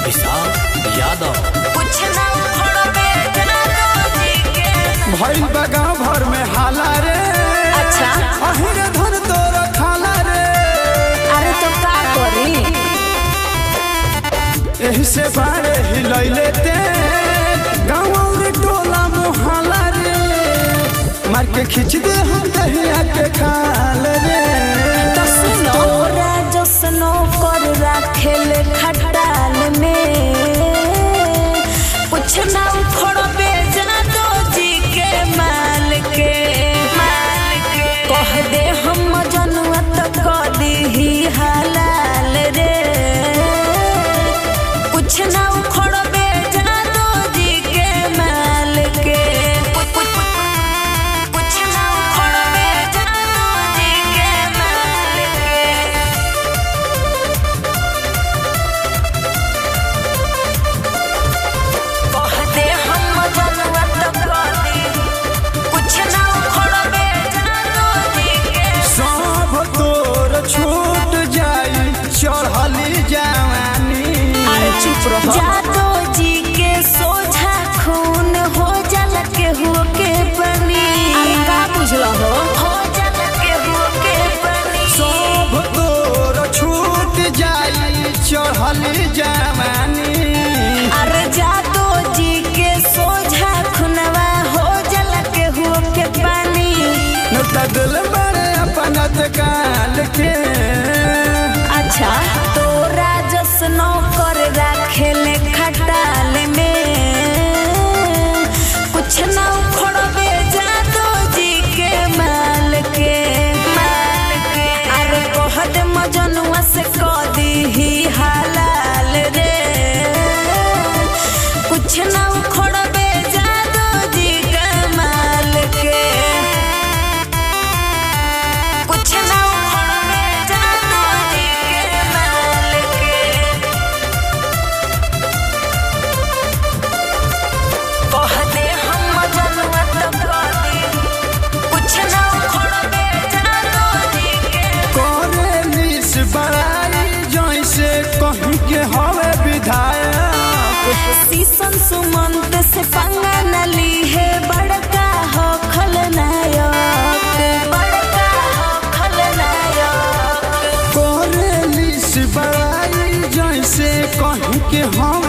विशाल यादव भइल बा गाँव भर में हाला रे। अच्छा अहिरे धन तोरा खाला रे। अरे तो का करी एही से बारे हिलैले ते गाँव और टोला मोहल्ला रे। मार के खींच दे हम दहिया के खाल रे। तो सुनो तोरा जसनो कर राखेल खटाल में कुछ ना उखड़बे जादो जी के माल के कह दे हम जनुआ तो कदी ही हलाल रे। कुछ ना उखड़बे जादो जी के माल के कुछ ना उखड़बे जादो जी के माल के। कह दे हम जनुआ तो कदी कुछ ना उखड़बे जादो जी के। सब तोर छूट जाई चढ़ली जवानी। अरे चुप रहो। जादो जी के सोझा खून हो जल के हुआ के बनी। अरे का बुझलो हो जल के हुआ के बनी। सब तोर छूट जाई चढ़ली जवानी। अरे जादो जी के सोझा खुनवा हो जल के हुआ के पानी। नौता दिल बड़े अपना काल के। अच्छा तोरा जसनो कर राखेल खटाल में कुछ ना उखड़बे जादो जी के माल के अरे कहत मजनुआ से कदी ही हलाल रे। कुछ ना उखड़बे जादो जी के माल के कुछ ना उखड़बे जादो जी के माल के। कह दे हम जनुआ तो कदी कुछ ना उखड़बे जादो जी के। करेलिस बड़ाई जैसे कहीं के हवे विधायक। सीसन सुमंत से पंगा न ली है बड़का हो खलनायक बड़का हो खलनायक। करेलिस बड़ाई जैसे कहीं के हम